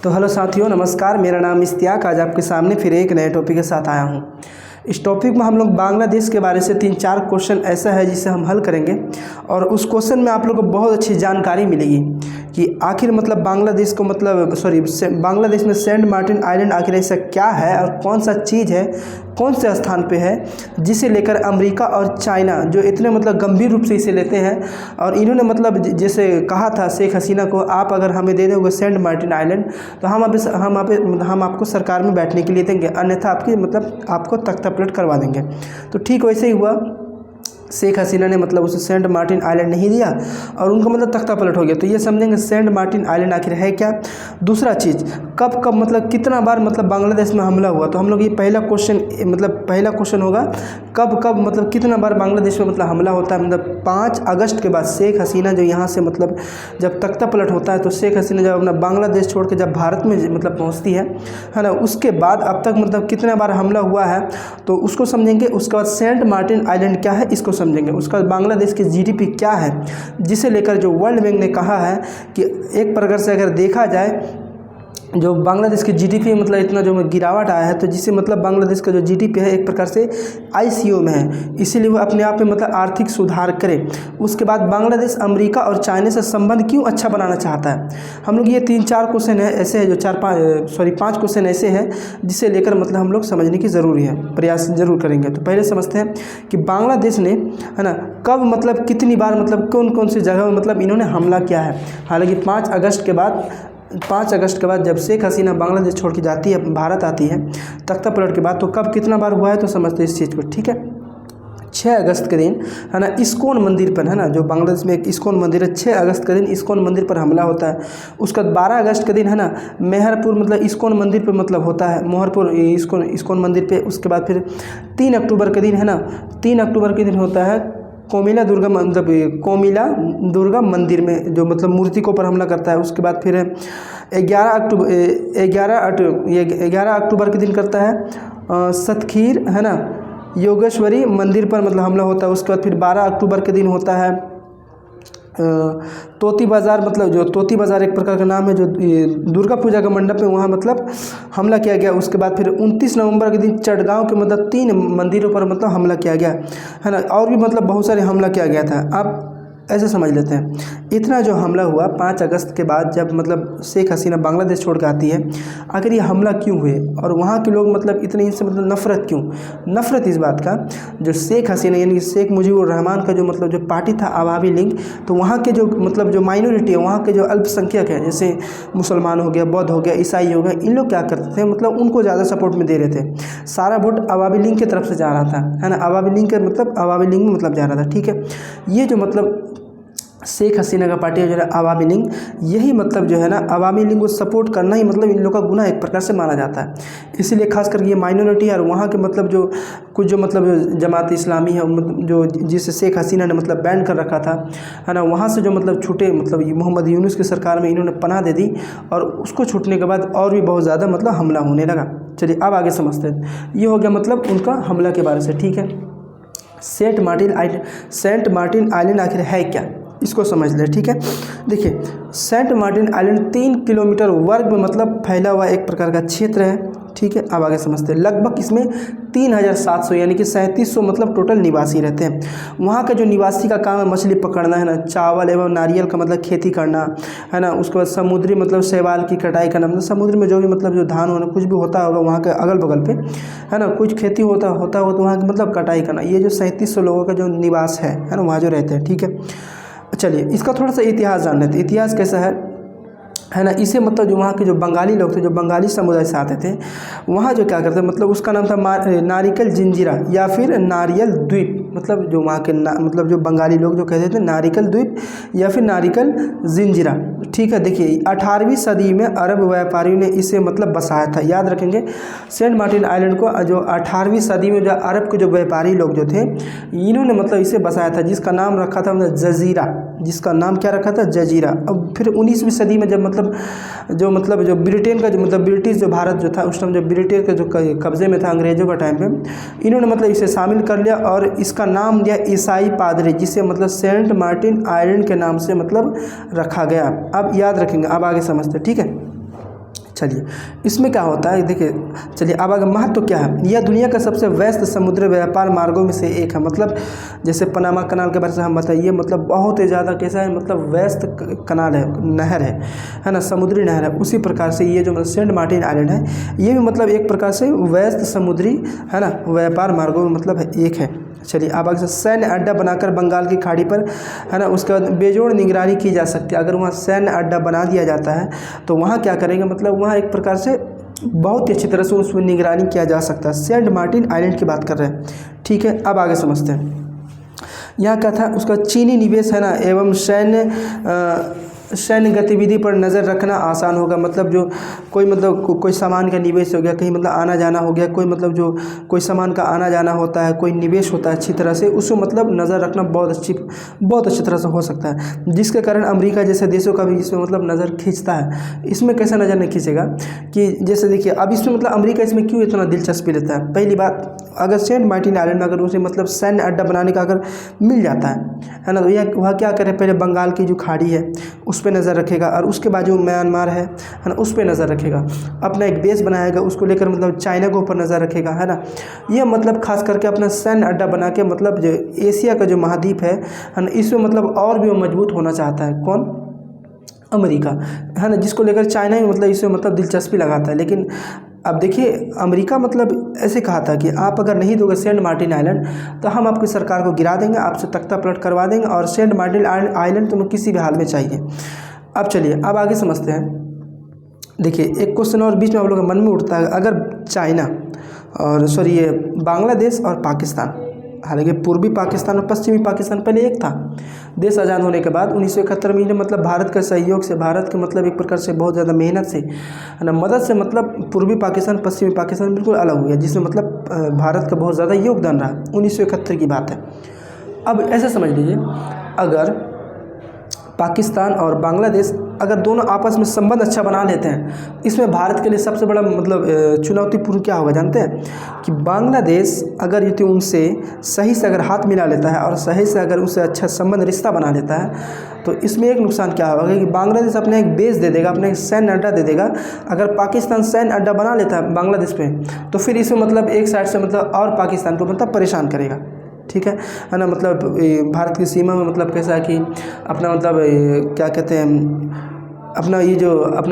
तो हेलो साथियों, नमस्कार। मेरा नाम इश्तियाक। आज आपके सामने फिर एक नए टॉपिक के साथ आया हूँ। इस टॉपिक में हम लोग बांग्लादेश के बारे से 3-4 क्वेश्चन ऐसा है जिसे हम हल करेंगे और उस क्वेश्चन में आप लोग को बहुत अच्छी जानकारी मिलेगी कि आखिर मतलब बांग्लादेश को बांग्लादेश में सेंट मार्टिन आइलैंड आखिर ऐसा क्या है और कौन सा चीज़ है, कौन से स्थान पे है जिसे लेकर अमेरिका और चाइना जो इतने गंभीर रूप से इसे लेते हैं। और इन्होंने जैसे कहा था शेख हसीना को, आप अगर हमें दे दोगे सेंट मार्टिन आइलैंड तो हम आपको सरकार में बैठने के लिए देंगे, अन्यथा आपको तख्ता पलट करवा देंगे। तो ठीक वैसे ही हुआ। शेख हसीना ने उसे सेंट मार्टिन आइलैंड नहीं दिया और उनका तख्ता पलट हो गया। तो ये समझेंगे सेंट मार्टिन आइलैंड आखिर है क्या। दूसरा चीज़, कब कितना बार बांग्लादेश में हमला हुआ। तो हम लोग ये पहला क्वेश्चन होगा, कब कितना बार बांग्लादेश में हमला होता है। 5 अगस्त के बाद शेख हसीना जो यहाँ से जब तख्ता पलट होता है, तो शेख हसीना जब अपना बांग्लादेश छोड़ के जब भारत में पहुँचती है ना, उसके बाद अब तक कितना बार हमला हुआ है तो उसको समझेंगे। उसके बाद सेंट मार्टिन आइलैंड क्या है इसको समझेंगे। उसका बांग्लादेश की जीडीपी क्या है, जिसे लेकर जो वर्ल्ड बैंक ने कहा है कि एक प्रकार से अगर देखा जाए जो बांग्लादेश की जीडीपी इतना जो गिरावट आया है, तो जिससे बांग्लादेश का जो जीडीपी है एक प्रकार से आईसीयू में है, इसीलिए वो अपने आप में आर्थिक सुधार करे। उसके बाद बांग्लादेश अमेरिका और चाइना से संबंध क्यों अच्छा बनाना चाहता है। हम लोग ये 3-4 क्वेश्चन है ऐसे है जो 5 क्वेश्चन ऐसे हैं जिसे लेकर हम लोग समझने की ज़रूरी है, प्रयास जरूर करेंगे। तो पहले समझते हैं कि बांग्लादेश ने है ना कब कितनी बार कौन कौन सी जगह में इन्होंने हमला किया है। हालांकि 5 अगस्त के बाद जब शेख हसीना बांग्लादेश छोड़ के जाती है, भारत आती है तख्ता पलट के बाद, तो कब कितना बार हुआ है तो समझते हैं इस चीज़ को। ठीक है, 6 अगस्त के दिन है ना इस्कॉन मंदिर पर, है ना जो बांग्लादेश में एक इस्कॉन मंदिर है, 6 अगस्त के दिन इस्कॉन मंदिर पर हमला होता है। उसके बाद 12 अगस्त के दिन है ना मेहरपुर इस्कॉन मंदिर पर होता है, मोहरपुर इस्कॉन मंदिर पे। उसके बाद फिर 3 अक्टूबर के दिन है ना 3 अक्टूबर के दिन होता है कोमिला दुर्गा मंदिर में जो मूर्ति के ऊपर हमला करता है। उसके बाद फिर 11 अक्टूबर के दिन करता है सतखीर है ना योगेश्वरी मंदिर पर हमला होता है। उसके बाद फिर 12 अक्टूबर के दिन होता है तोती बाज़ार, जो तोती बाज़ार एक प्रकार का नाम है, जो दुर्गा पूजा का मंडप में वहाँ हमला किया गया। उसके बाद फिर 29 नवंबर के दिन चटगांव के 3 मंदिरों पर हमला किया गया है ना, और भी बहुत सारे हमला किया गया था। आप ऐसे समझ लेते हैं इतना जो हमला हुआ 5 अगस्त के बाद जब शेख हसीना बांग्लादेश छोड़ के आती है, आखिर ये हमला क्यों हुए और वहाँ के लोग इतने इनसे नफ़रत क्यों। नफ़रत इस बात का, जो शेख हसीना यानी कि शेख मुजीबुर रहमान का जो पार्टी था अवामी लीग, तो वहाँ के जो माइनॉरिटी है, वहाँ के जो अल्पसंख्यक है, जैसे मुसलमान हो गया, बौद्ध हो गया, ईसाई हो गया, इन लोग क्या करते थे उनको ज़्यादा सपोर्ट में दे रहे थे। सारा वोट अवामी लीग की तरफ से जा रहा था, है ना, अवामी लीग के अवामी लीग में जा रहा था। ठीक है, ये जो शेख हसीना का पार्टी जो है अवामी लीग, यही जो है ना अवामी लीग को सपोर्ट करना ही इन लोगों का गुनाह एक प्रकार से माना जाता है। इसीलिए खास करके ये माइनॉरिटी और वहाँ के जो कुछ जो जमात इस्लामी है, जो जिसे शेख हसीना ने बैन कर रखा था, है ना, वहाँ से जो छूटे मोहम्मद यूनुस की सरकार में इन्होंने पनाह दे दी और उसको छूटने के बाद और भी बहुत ज़्यादा हमला होने लगा। चलिए अब आगे समझते हैं। ये हो गया उनका हमला के बारे से। ठीक है, सेंट मार्टिन आइलैंड आखिर है क्या इसको समझ ले। ठीक है, देखिए सेंट मार्टिन आइलैंड 3 किलोमीटर वर्ग में फैला हुआ एक प्रकार का क्षेत्र है। ठीक है, अब आगे समझते हैं। लगभग इसमें 3700 यानी कि 3700 टोटल निवासी रहते हैं। वहाँ का जो निवासी का काम है मछली पकड़ना, है ना, चावल एवं नारियल का खेती करना, है ना। उसके बाद समुद्री शैवाल की कटाई करना, समुद्र में जो भी जो धान होना कुछ भी होता होगा वहाँ के अगल बगल पे, है ना, कुछ खेती होता हो तो वहाँ की कटाई करना। ये जो 3700 लोगों का जो निवास है ना, वहाँ जो रहते हैं। ठीक है, चलिए इसका थोड़ा सा इतिहास जान लेते हैं। इतिहास कैसा है ना, इसे जो वहाँ के जो बंगाली लोग थे, जो बंगाली समुदाय से आते थे, वहाँ जो क्या करते उसका नाम था नारिकल जिंजीरा या फिर नारियल द्वीप। जो वहाँ के जो बंगाली लोग जो कहते थे नारिकल द्वीप या फिर नारिकल जिंजीरा। ठीक है, देखिए 18वीं सदी में अरब व्यापारियों ने इसे बसाया था। याद रखेंगे सेंट मार्टिन आइलैंड को जो 18वीं सदी में जो अरब के जो व्यापारी लोग जो थे, इन्होंने इसे बसाया था, जिसका नाम रखा था जजीरा, जिसका नाम क्या रखा था जजीरा। अब फिर 19वीं सदी में जब जो ब्रिटेन का जो ब्रिटिश जो भारत जो था उस टाइम जो ब्रिटेन के जो कब्जे में था अंग्रेज़ों का टाइम पे, इन्होंने इसे शामिल कर लिया और इसका नाम दिया ईसाई पादरी, जिसे सेंट मार्टिन आइलैंड के नाम से रखा गया। अब याद रखेंगे, अब आगे समझते। ठीक है, चलिए इसमें क्या होता है देखिए, चलिए अब अगर महत्व क्या है, यह दुनिया का सबसे व्यस्त समुद्री व्यापार मार्गों में से एक है। मतलब जैसे पनामा कनाल के बारे में हम बताइए, मतलब बहुत ही ज़्यादा कैसा है, मतलब व्यस्त कनाल है, नहर है ना, समुद्री नहर है। उसी प्रकार से ये जो सेंट मार्टिन आइलैंड है, ये भी मतलब एक प्रकार से व्यस्त समुद्री है ना व्यापार मार्गों में मतलब एक है। चलिए अब अगर सैन्य अड्डा बनाकर बंगाल की खाड़ी पर है ना, उसके बाद बेजोड़ निगरानी की जा सकती है। अगर वहाँ सैन्य अड्डा बना दिया जाता है तो वहाँ क्या करेंगे, मतलब वहाँ एक प्रकार से बहुत ही अच्छी तरह से उसमें निगरानी किया जा सकता है। सेंट मार्टिन आइलैंड की बात कर रहे हैं, ठीक है। अब आगे समझते हैं, यहाँ क्या था, उसका चीनी निवेश है ना एवं सैन्य गतिविधि पर नज़र रखना आसान होगा। मतलब जो कोई मतलब कोई सामान का निवेश हो गया, कहीं मतलब आना जाना हो गया, कोई मतलब जो कोई सामान का आना जाना होता है, कोई निवेश होता है अच्छी तरह से, उसको मतलब नज़र रखना बहुत अच्छी तरह से हो सकता है, जिसके कारण अमेरिका जैसे देशों का भी इसमें मतलब नज़र खींचता है। इसमें कैसा नज़र नहीं खींचेगा कि जैसे देखिए अब इसमें मतलब अमेरिका इसमें क्यों इतना दिलचस्पी लेता है। पहली बात, अगर सेंट मार्टिन आइलैंड में अगर उसे मतलब सैन्य अड्डा बनाने का अगर मिल जाता है ना, तो यह वह क्या करे, पहले बंगाल की जो खाड़ी है उस पर नज़र रखेगा, और उसके बाद जो म्यांमार है ना उस पर नज़र रखेगा, अपना एक बेस बनाएगा, उसको लेकर मतलब चाइना के ऊपर नज़र रखेगा, है ना। ये मतलब खास करके अपना सैन्य अड्डा बना के मतलब जो एशिया का जो महाद्वीप है ना, इसमें मतलब और भी वो मजबूत होना चाहता है। कौन? अमेरिका, है ना, जिसको लेकर चाइना ही मतलब इसमें मतलब दिलचस्पी लगाता है। लेकिन अब देखिए अमेरिका मतलब ऐसे कहा था कि आप अगर नहीं दोगे सेंट मार्टिन आइलैंड तो हम आपकी सरकार को गिरा देंगे, आपसे तख्ता पलट करवा देंगे, और सेंट मार्टिन आइलैंड तुम्हें किसी भी हाल में चाहिए। अब चलिए अब आगे समझते हैं। देखिए एक क्वेश्चन और बीच में आप लोगों के मन में उठता है, अगर चाइना और सॉरी ये बांग्लादेश और पाकिस्तान, हालांकि पूर्वी पाकिस्तान और पश्चिमी पाकिस्तान पहले एक था, देश आज़ाद होने के बाद 1971 में मतलब भारत के सहयोग से, भारत के मतलब एक प्रकार से बहुत ज़्यादा मेहनत से है ना, मदद से मतलब पूर्वी पाकिस्तान पश्चिमी पाकिस्तान बिल्कुल अलग हो गया, जिसमें मतलब भारत का बहुत ज़्यादा योगदान रहा। 1971 की बात है। अब ऐसे समझ लीजिए, अगर पाकिस्तान और बांग्लादेश अगर दोनों आपस में संबंध अच्छा बना लेते हैं, इसमें भारत के लिए सबसे बड़ा मतलब चुनौतीपूर्ण क्या होगा जानते हैं, कि बांग्लादेश अगर यदि उनसे सही से अगर हाथ मिला लेता है और सही से अगर उससे अच्छा संबंध रिश्ता बना लेता है, तो इसमें एक नुकसान क्या होगा कि बांग्लादेश अपने एक बेस दे देगा, अपने एक सैन्य अड्डा दे देगा। अगर पाकिस्तान सैन्य अड्डा बना लेता है बांग्लादेश पे, तो फिर इसमें मतलब एक साइड से मतलब और पाकिस्तान को मतलब परेशान करेगा, ठीक है ना। मतलब भारत की सीमा में मतलब कैसा है कि अपना मतलब क्या कहते हैं, अपना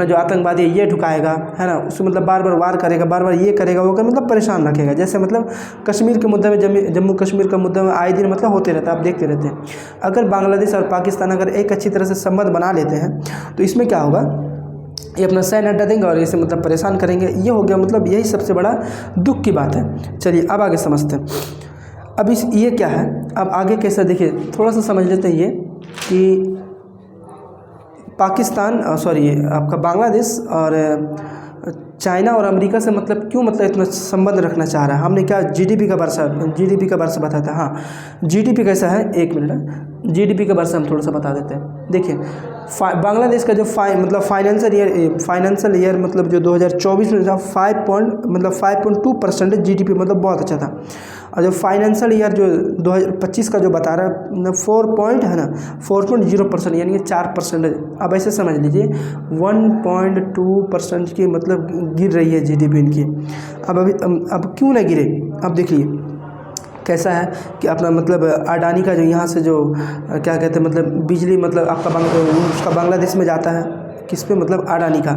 जो आतंकवादी है ये ढुकाएगा, है ना, उसको मतलब बार बार वार करेगा, बार बार ये करेगा वो मतलब परेशान रखेगा। जैसे मतलब कश्मीर के मुद्दे में, जम्मू कश्मीर का मुद्दा में आए दिन मतलब होते रहता है, आप देखते रहते हैं। अगर बांग्लादेश और पाकिस्तान अगर एक अच्छी तरह से संबंध बना लेते हैं तो इसमें क्या होगा, ये अपना सैन्य अड्डा देंगे और इसे मतलब परेशान करेंगे। ये हो गया मतलब यही सबसे बड़ा दुख की बात है। चलिए अब आगे समझते हैं। अब ये क्या है, अब आगे कैसा, देखिए थोड़ा सा समझ लेते हैं ये कि पाकिस्तान आपका बांग्लादेश और चाइना और अमेरिका से मतलब क्यों मतलब इतना संबंध रखना चाह रहा है। हमने क्या जीडीपी का बारे से बताया था। हाँ, जीडीपी कैसा है, एक मिनट, जीडीपी के बारे से हम थोड़ा सा बता देते हैं। देखिए बांग्लादेश का जो फाइनेंशियल ईयर मतलब जो 2024 में था 5.2% जीडीपी मतलब बहुत अच्छा था। और जो फाइनेंशियल ईयर जो 2025 का जो बता रहा है 4.0% यानी कि 4%। अब ऐसे समझ लीजिए 1.2% की मतलब गिर रही है जीडीपी इनकी। अब क्यों ना गिरे, अब देखिए कैसा है कि अपना मतलब अडानी का जो यहाँ से जो क्या कहते हैं मतलब बिजली मतलब आपका उसका बांग्लादेश में जाता है, किस पे, मतलब अडानी का।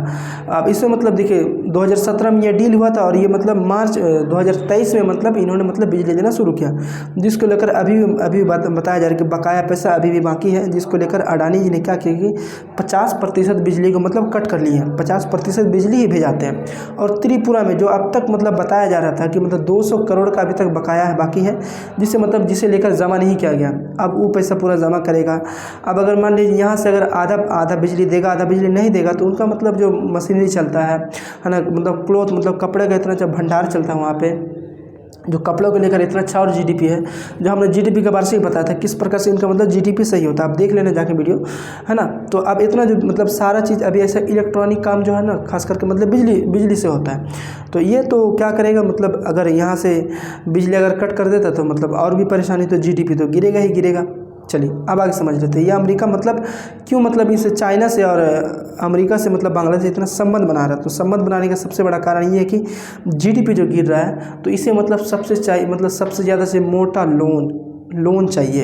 अब इसमें मतलब देखिए 2017 में ये डील हुआ था और ये मतलब मार्च 2023 में मतलब इन्होंने मतलब बिजली देना शुरू किया, जिसको लेकर अभी बताया जा रहा है कि बकाया पैसा अभी भी बाकी है, जिसको लेकर अडानी जी ने क्या किया कि 50% बिजली को मतलब कट कर ली है, 50% बिजली ही भेजाते हैं। और त्रिपुरा में जो अब तक मतलब बताया जा रहा था कि मतलब 200 करोड़ का अभी तक बकाया है, बाकी है, जिसे लेकर जमा नहीं किया गया, अब वो पैसा पूरा जमा करेगा। अब अगर मान लीजिए यहाँ से अगर आधा बिजली देगा, आधा बिजली नहीं देगा, तो उनका मतलब जो मशीनरी चलता है ना, मतलब क्लॉथ मतलब कपड़े का इतना अच्छा भंडार चलता है वहाँ पे, जो कपड़ों को लेकर इतना अच्छा और जीडीपी है, जो हमने जीडीपी के बारे से ही बताया था किस प्रकार से इनका मतलब जीडीपी सही होता है, आप देख लेना जाके वीडियो, है ना। तो अब इतना जो मतलब सारा चीज़ अभी ऐसा इलेक्ट्रॉनिक काम जो है ना, खास करके मतलब बिजली से होता है। तो ये तो क्या करेगा, मतलब अगर यहाँ से बिजली अगर कट कर देता तो मतलब और भी परेशानी, तो जीडीपी तो गिरेगा ही गिरेगा, चलिए अब आगे समझ लेते हैं। ये अमेरिका मतलब क्यों, मतलब इस चाइना से और अमेरिका से मतलब बांग्लादेश इतना संबंध बना रहा है। तो संबंध बनाने का सबसे बड़ा कारण ये है कि जीडीपी जो गिर रहा है, तो इसे मतलब सबसे ज़्यादा से मोटा लोन चाहिए,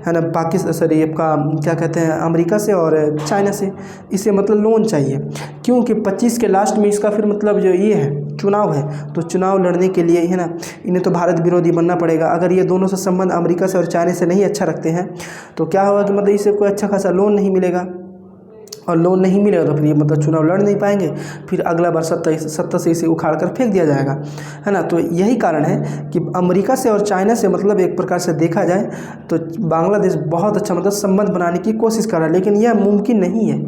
है ना। सॉरी आपका क्या कहते हैं, अमेरिका से और चाइना से इसे मतलब लोन चाहिए, क्योंकि 25 के लास्ट में इसका फिर मतलब जो ये है चुनाव है, तो चुनाव लड़ने के लिए, है ना, इन्हें तो भारत विरोधी बनना पड़ेगा। अगर ये दोनों से संबंध अमेरिका से और चाइना से नहीं अच्छा रखते हैं तो क्या होगा कि मतलब इसे कोई अच्छा खासा लोन नहीं मिलेगा, और लोन नहीं मिलेगा तो फिर ये मतलब चुनाव लड़ नहीं पाएंगे, फिर अगला बार सत्ता से इसे उखाड़ कर फेंक दिया जाएगा, है ना। तो यही कारण है कि अमेरिका से और चाइना से मतलब एक प्रकार से देखा जाए तो बांग्लादेश बहुत अच्छा मतलब संबंध बनाने की कोशिश कर रहा है, लेकिन यह मुमकिन नहीं है।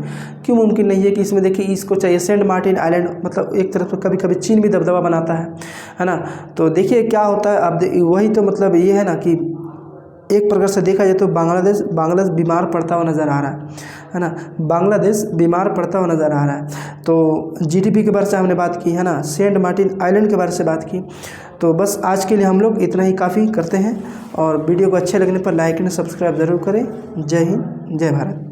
क्यों मुमकिन नहीं है कि इसमें देखिए इसको चाहिए सेंट मार्टिन आइलैंड, मतलब एक तरफ से कभी कभी चीन भी दबदबा बनाता है ना। तो देखिए क्या होता है अब, वही तो मतलब ये है ना कि एक प्रकार से देखा जाए तो बांग्लादेश बीमार पड़ता हुआ नज़र आ रहा है ना। बांग्लादेश बीमार पड़ता हुआ नज़र आ रहा है। तो जीडीपी के बारे से हमने बात की, है ना, सेंट मार्टिन आइलैंड के बारे से बात की। तो बस आज के लिए हम लोग इतना ही काफ़ी करते हैं, और वीडियो को अच्छे लगने पर लाइक एंड सब्सक्राइब ज़रूर करें। जय हिंद, जय भारत।